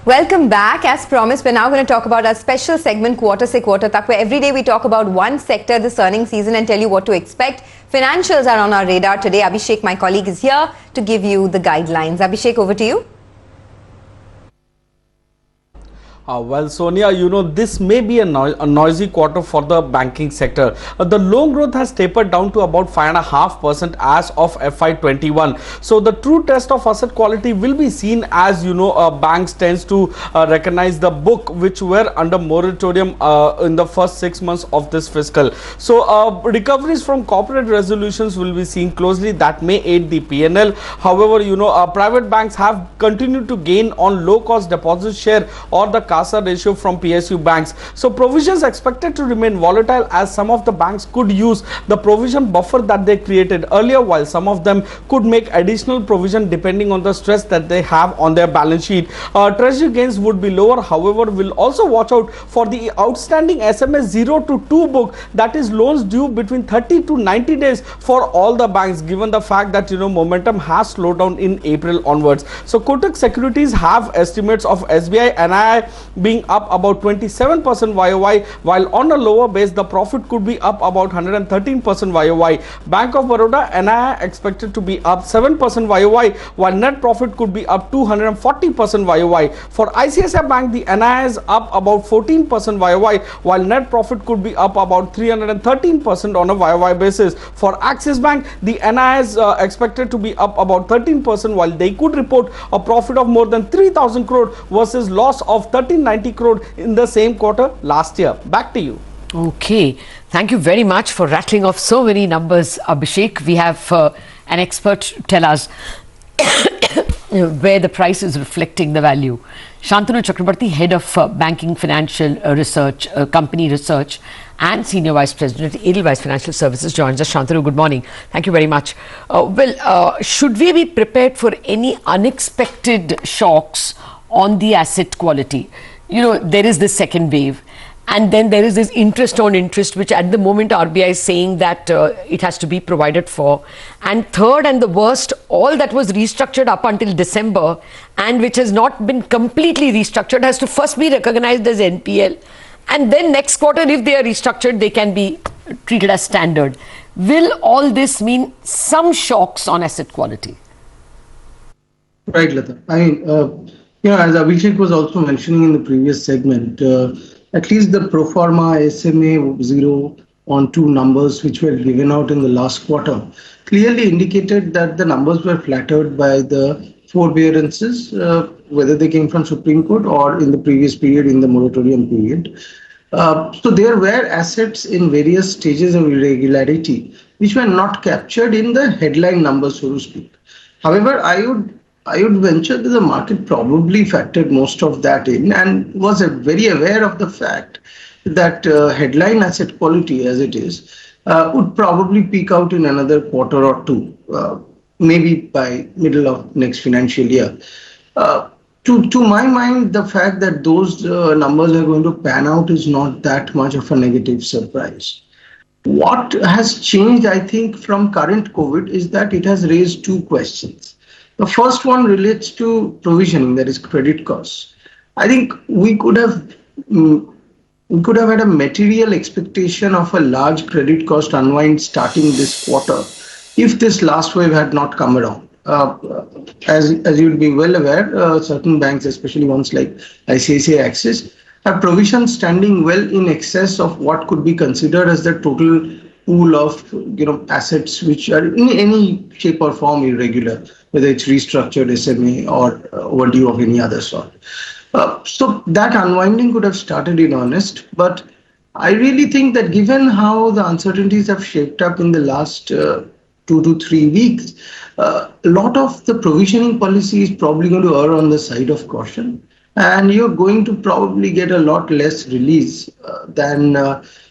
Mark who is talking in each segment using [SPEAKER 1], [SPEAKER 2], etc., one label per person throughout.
[SPEAKER 1] Welcome back. As promised, we're now going to talk about our special segment, Quarter Se Quarter Tak, where every day we talk about one sector this earnings season and tell you what to expect. Financials are on our radar today. Abhishek, my colleague, is here to give you the guidelines. Abhishek, over to you.
[SPEAKER 2] Well, Sonia, this may be a noisy quarter for the banking sector. The loan growth has tapered down to about 5.5% as of FY21. So the true test of asset quality will be seen as, banks tends to recognize the book which were under moratorium in the first 6 months of this fiscal. So recoveries from corporate resolutions will be seen closely. That may aid the PNL. However, private banks have continued to gain on low-cost deposit share or the CASA ratio from PSU banks. So provisions expected to remain volatile as some of the banks could use the provision buffer that they created earlier, while some of them could make additional provision depending on the stress that they have on their balance sheet. Treasury gains would be lower. However, we'll also watch out for the outstanding SMS 0 to 2 book, that is loans due between 30 to 90 days for all the banks, given the fact that momentum has slowed down in April onwards. So Kotak Securities have estimates of SBI NII being up about 27% YOY, while on a lower base the profit could be up about 113% YOY. Bank of Baroda NII expected to be up 7% YOY, while net profit could be up 240% YOY. For ICICI Bank, the NII is up about 14% YOY, while net profit could be up about 313% on a YOY basis. For Axis Bank, the NII is expected to be up about 13%, while they could report a profit of more than 3,000 crore versus loss of 1390 crore in the same quarter last year. Back to you.
[SPEAKER 3] Okay, thank you very much for rattling off so many numbers, Abhishek. We have an expert tell us where the price is reflecting the value. Shantanu Chakrabarti, head of banking financial research, company research, and senior vice president at Edelweiss Financial Services, joins us. Shantanu, good morning. Thank you very much. Should we be prepared for any unexpected shocks on the asset quality? There is this second wave, and then there is this interest on interest, which at the moment RBI is saying that it has to be provided for. And third, and the worst, all that was restructured up until December and which has not been completely restructured has to first be recognized as NPL. And then next quarter, if they are restructured, they can be treated as standard. Will all this mean some shocks on asset quality?
[SPEAKER 4] Right, Lata. As Abhishek was also mentioning in the previous segment, at least the pro forma SMA 0 on 2 numbers which were given out in the last quarter clearly indicated that the numbers were flattered by the forbearances, whether they came from Supreme Court or in the previous period, in the moratorium period. So there were assets in various stages of irregularity which were not captured in the headline numbers, so to speak. However, I would venture that the market probably factored most of that in and was very aware of the fact that headline asset quality as it is would probably peak out in another quarter or two, maybe by middle of next financial year. To my mind, the fact that those numbers are going to pan out is not that much of a negative surprise. What has changed, I think, from current COVID is that it has raised 2 questions. The first one relates to provisioning, that is credit costs. I think we could have had a material expectation of a large credit cost unwind starting this quarter if this last wave had not come around. As you would be well aware, certain banks, especially ones like ICICI Axis, have provisions standing well in excess of what could be considered as the total pool of assets which are in any shape or form irregular, whether it's restructured SMA or overdue of any other sort. So that unwinding could have started in earnest, but I really think that given how the uncertainties have shaped up in the last 2 to 3 weeks, a lot of the provisioning policy is probably going to err on the side of caution, and you're going to probably get a lot less release than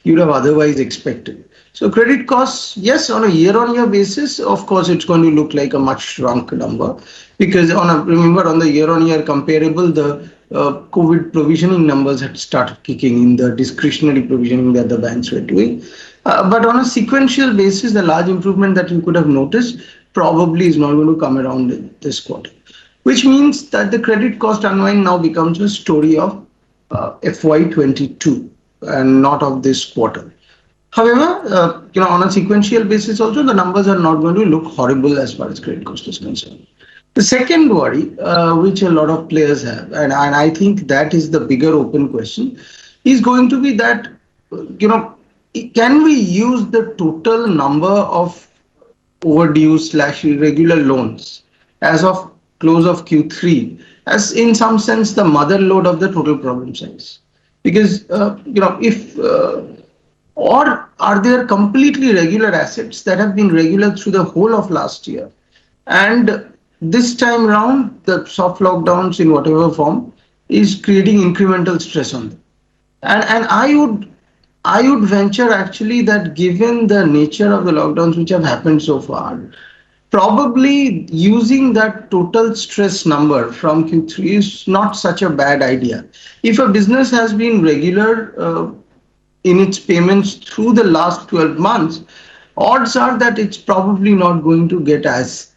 [SPEAKER 4] you'd have otherwise expected. So credit costs, yes, on a year-on-year basis, of course, it's going to look like a much shrunk number because remember on the year-on-year comparable, the COVID provisioning numbers had started kicking in, the discretionary provisioning that the banks were doing. But on a sequential basis, the large improvement that you could have noticed probably is not going to come around in this quarter. which means that the credit cost unwind now becomes a story of FY22 and not of this quarter. However, on a sequential basis also, the numbers are not going to look horrible as far as credit cost is concerned. The second worry, which a lot of players have, and I think that is the bigger open question, is going to be that, can we use the total number of overdue/irregular loans as of close of Q3 as in some sense the mother lode of the total problem size? Because, if or are there completely regular assets that have been regular through the whole of last year? And this time round, the soft lockdowns in whatever form is creating incremental stress on them. And I would venture actually that given the nature of the lockdowns which have happened so far, probably using that total stress number from Q3 is not such a bad idea. If a business has been regular in its payments through the last 12 months, odds are that it's probably not going to get as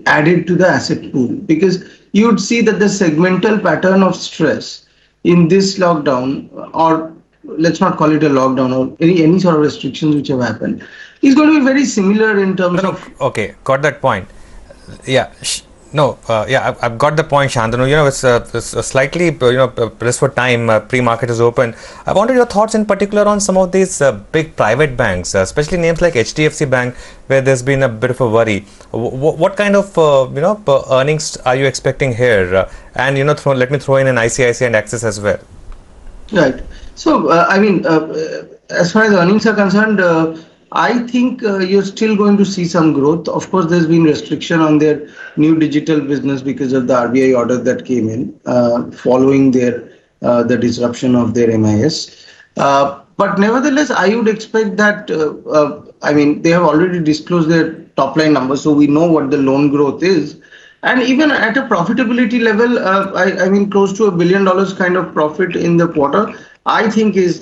[SPEAKER 4] added to the asset pool, because you would see that the segmental pattern of stress in this lockdown, or let's not call it a lockdown, or any sort of restrictions which have happened, is going to be very similar in terms of...
[SPEAKER 5] Okay, got that point. Yeah. I've got the point, Shantanu. It's a slightly, press for time, pre-market is open. I wanted your thoughts in particular on some of these big private banks, especially names like HDFC Bank, where there's been a bit of a worry. What kind of, earnings are you expecting here? And, let me throw in an ICICI and Axis as well.
[SPEAKER 4] Right. So, as far as earnings are concerned, I think you're still going to see some growth. Of course, there's been restriction on their new digital business because of the RBI order that came in following the disruption of their MIS. But nevertheless, I would expect that, they have already disclosed their top line numbers, so we know what the loan growth is. And even at a profitability level, close to $1 billion kind of profit in the quarter, I think is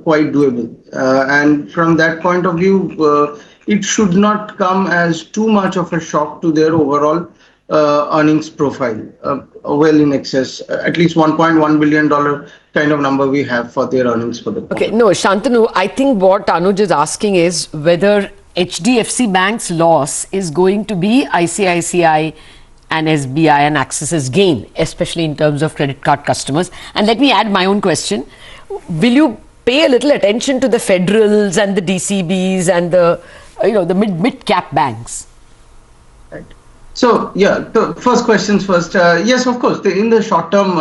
[SPEAKER 4] quite doable. And from that point of view, it should not come as too much of a shock to their overall earnings profile, well in excess, at least $1.1 billion kind of number we have for their earnings for the quarter.
[SPEAKER 3] Okay, no, Shantanu, I think what Anuj is asking is whether HDFC Bank's loss is going to be ICICI and SBI and Axis's gain, especially in terms of credit card customers. And let me add my own question. Will you pay a little attention to the Federals and the DCBs and the mid-cap banks?
[SPEAKER 4] Right. So, the first questions first. Yes, of course, in the short term,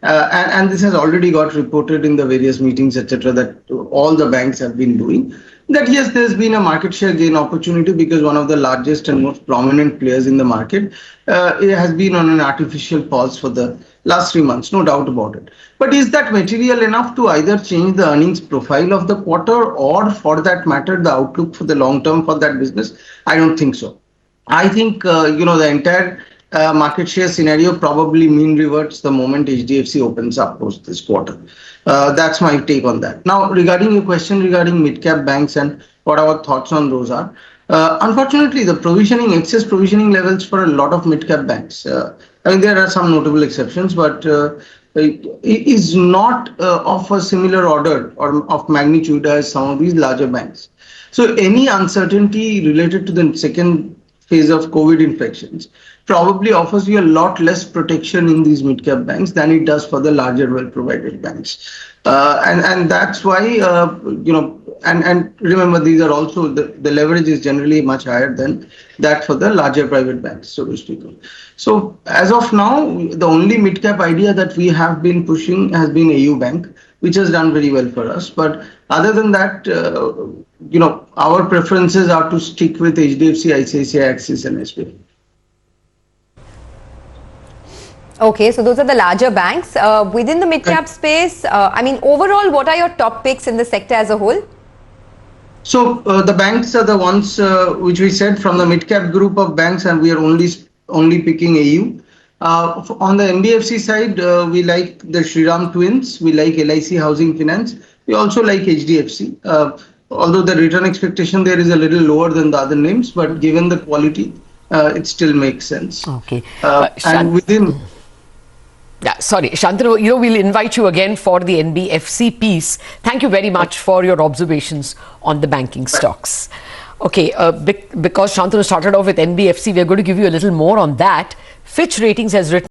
[SPEAKER 4] and this has already got reported in the various meetings, etc., that all the banks have been doing, that yes, there's been a market share gain opportunity because one of the largest and most prominent players in the market it has been on an artificial pause for the last 3 months, no doubt about it. But is that material enough to either change the earnings profile of the quarter or, for that matter, the outlook for the long term for that business? I don't think so. I think, the entire market share scenario probably mean reverts the moment HDFC opens up post this quarter. That's my take on that. Now, regarding your question regarding mid-cap banks and what our thoughts on those are, unfortunately, the excess provisioning levels for a lot of mid-cap banks, there are some notable exceptions, but it is not of a similar order or of magnitude as some of these larger banks. So any uncertainty related to the second phase of COVID infections probably offers you a lot less protection in these mid-cap banks than it does for the larger well-provided banks. And that's why, and remember, these are also, the leverage is generally much higher than that for the larger private banks, so to speak. So as of now, the only mid-cap idea that we have been pushing has been AU Bank, which has done very well for us. But other than that, our preferences are to stick with HDFC, ICICI, Axis and SBI.
[SPEAKER 1] Okay, so those are the larger banks. Within the mid-cap space, overall, what are your top picks in the sector as a whole?
[SPEAKER 4] So the banks are the ones which we said from the mid-cap group of banks, and we are only picking AU. On the NBFC side, we like the Shriram Twins, we like LIC Housing Finance, we also like HDFC. Although the return expectation there is a little lower than the other names, but given the quality, it still makes sense.
[SPEAKER 3] Okay.
[SPEAKER 4] And within.
[SPEAKER 3] Yeah, sorry, Shantanu, we'll invite you again for the NBFC piece. Thank you very much for your observations on the banking stocks. Okay, because Shantanu started off with NBFC, we're going to give you a little more on that. Fitch Ratings has written